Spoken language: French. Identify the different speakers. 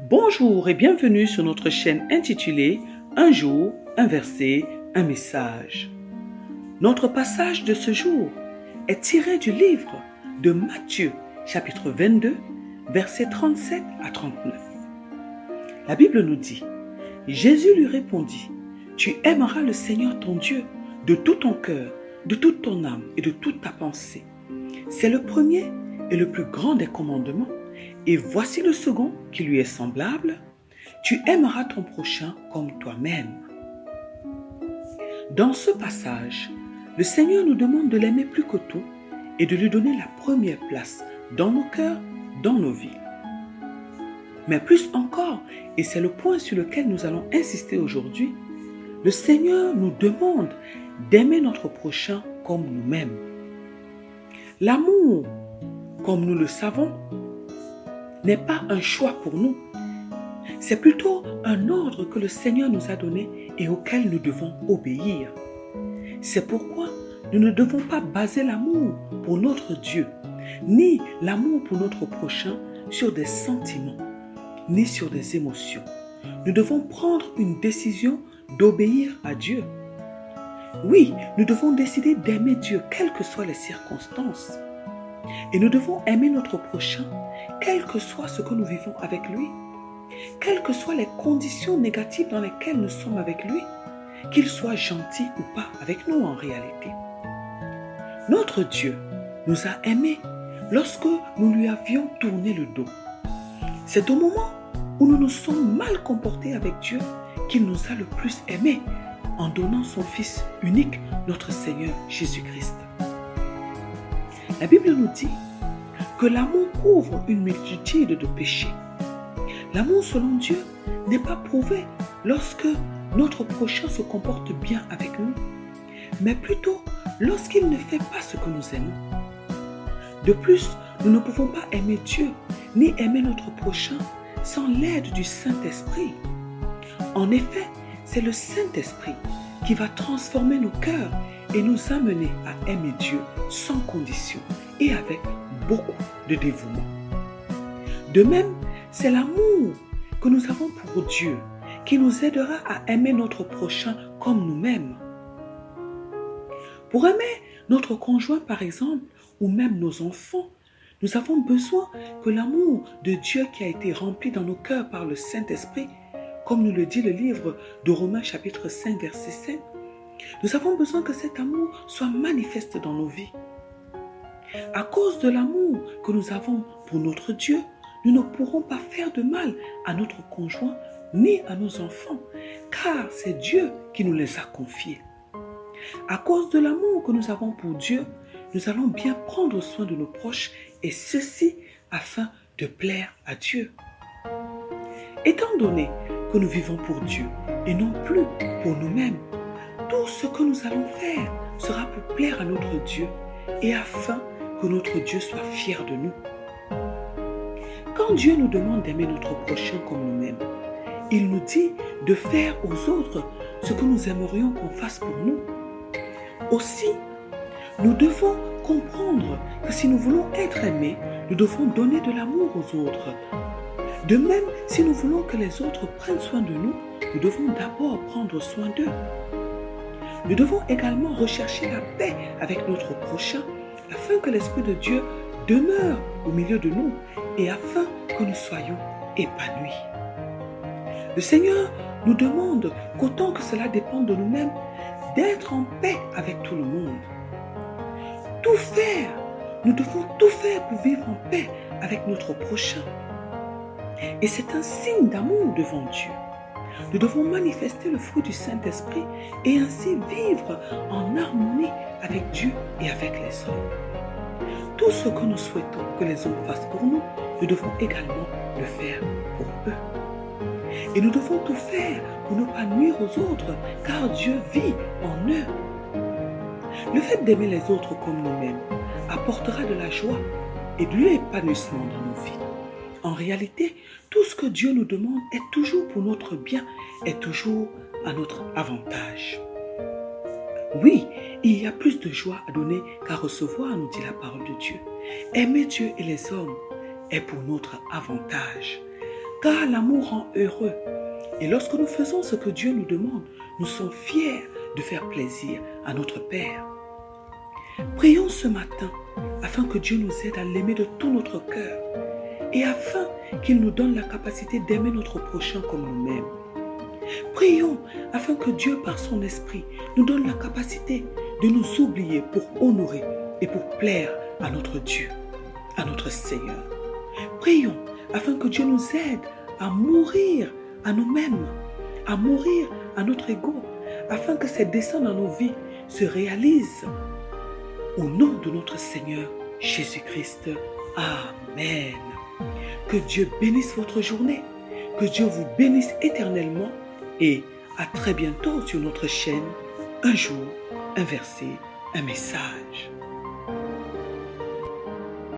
Speaker 1: Bonjour et bienvenue sur notre chaîne intitulée Un jour, un verset, un message. Notre passage de ce jour est tiré du livre de Matthieu, chapitre 22, versets 37 à 39. La Bible nous dit, Jésus lui répondit, Tu aimeras le Seigneur ton Dieu de tout ton cœur, de toute ton âme et de toute ta pensée. C'est le premier et le plus grand des commandements. Et voici le second qui lui est semblable. Tu aimeras ton prochain comme toi-même. Dans ce passage, le Seigneur nous demande de l'aimer plus que tout et de lui donner la première place dans nos cœurs, dans nos vies. Mais plus encore, et c'est le point sur lequel nous allons insister aujourd'hui, le Seigneur nous demande d'aimer notre prochain comme nous-mêmes. L'amour, comme nous le savons, n'est pas un choix pour nous. C'est plutôt un ordre que le Seigneur nous a donné et auquel nous devons obéir. C'est pourquoi nous ne devons pas baser l'amour pour notre Dieu, ni l'amour pour notre prochain sur des sentiments, ni sur des émotions. Nous devons prendre une décision d'obéir à Dieu. Oui, nous devons décider d'aimer Dieu, quelles que soient les circonstances. Et nous devons aimer notre prochain, quel que soit ce que nous vivons avec lui, quelles que soient les conditions négatives dans lesquelles nous sommes avec lui, qu'il soit gentil ou pas avec nous en réalité. Notre Dieu nous a aimés lorsque nous lui avions tourné le dos. C'est au moment où nous nous sommes mal comportés avec Dieu qu'il nous a le plus aimés en donnant son Fils unique, notre Seigneur Jésus-Christ. La Bible nous dit que l'amour couvre une multitude de péchés. L'amour selon Dieu n'est pas prouvé lorsque notre prochain se comporte bien avec nous, mais plutôt lorsqu'il ne fait pas ce que nous aimons. De plus, nous ne pouvons pas aimer Dieu ni aimer notre prochain sans l'aide du Saint-Esprit. En effet, c'est le Saint-Esprit qui va transformer nos cœurs et nous amener à aimer Dieu sans condition et avec beaucoup de dévouement. De même, c'est l'amour que nous avons pour Dieu qui nous aidera à aimer notre prochain comme nous-mêmes. Pour aimer notre conjoint par exemple, ou même nos enfants, nous avons besoin que l'amour de Dieu qui a été rempli dans nos cœurs par le Saint-Esprit, comme nous le dit le livre de Romains chapitre 5 verset 7, nous avons besoin que cet amour soit manifeste dans nos vies. À cause de l'amour que nous avons pour notre Dieu, nous ne pourrons pas faire de mal à notre conjoint ni à nos enfants, car c'est Dieu qui nous les a confiés. À cause de l'amour que nous avons pour Dieu, nous allons bien prendre soin de nos proches et ceci afin de plaire à Dieu. Étant donné que nous vivons pour Dieu et non plus pour nous-mêmes, tout ce que nous allons faire sera pour plaire à notre Dieu et afin que notre Dieu soit fier de nous. Quand Dieu nous demande d'aimer notre prochain comme nous-mêmes, il nous dit de faire aux autres ce que nous aimerions qu'on fasse pour nous. Aussi, nous devons comprendre que si nous voulons être aimés, nous devons donner de l'amour aux autres. De même, si nous voulons que les autres prennent soin de nous, nous devons d'abord prendre soin d'eux. Nous devons également rechercher la paix avec notre prochain afin que l'Esprit de Dieu demeure au milieu de nous et afin que nous soyons épanouis. Le Seigneur nous demande qu'autant que cela dépend de nous-mêmes, d'être en paix avec tout le monde. Tout faire, nous devons tout faire pour vivre en paix avec notre prochain. Et c'est un signe d'amour devant Dieu. Nous devons manifester le fruit du Saint-Esprit et ainsi vivre en harmonie avec Dieu et avec les hommes. Tout ce que nous souhaitons que les hommes fassent pour nous, nous devons également le faire pour eux. Et nous devons tout faire pour ne pas nuire aux autres, car Dieu vit en eux. Le fait d'aimer les autres comme nous-mêmes apportera de la joie et de l'épanouissement dans nos vies. En réalité, tout ce que Dieu nous demande est toujours pour notre bien, est toujours à notre avantage. Oui, il y a plus de joie à donner qu'à recevoir, nous dit la parole de Dieu. Aimer Dieu et les hommes est pour notre avantage. car l'amour rend heureux. Et lorsque nous faisons ce que Dieu nous demande, nous sommes fiers de faire plaisir à notre Père. Prions ce matin afin que Dieu nous aide à l'aimer de tout notre cœur et afin qu'il nous donne la capacité d'aimer notre prochain comme nous-mêmes. Prions afin que Dieu, par son esprit, nous donne la capacité de nous oublier pour honorer et pour plaire à notre Dieu, à notre Seigneur. Prions afin que Dieu nous aide à mourir à nous-mêmes, à mourir à notre ego, afin que ces desseins dans nos vies se réalisent. Au nom de notre Seigneur Jésus-Christ. Amen. Que Dieu bénisse votre journée, que Dieu vous bénisse éternellement et à très bientôt sur notre chaîne. Un jour, un verset, un message.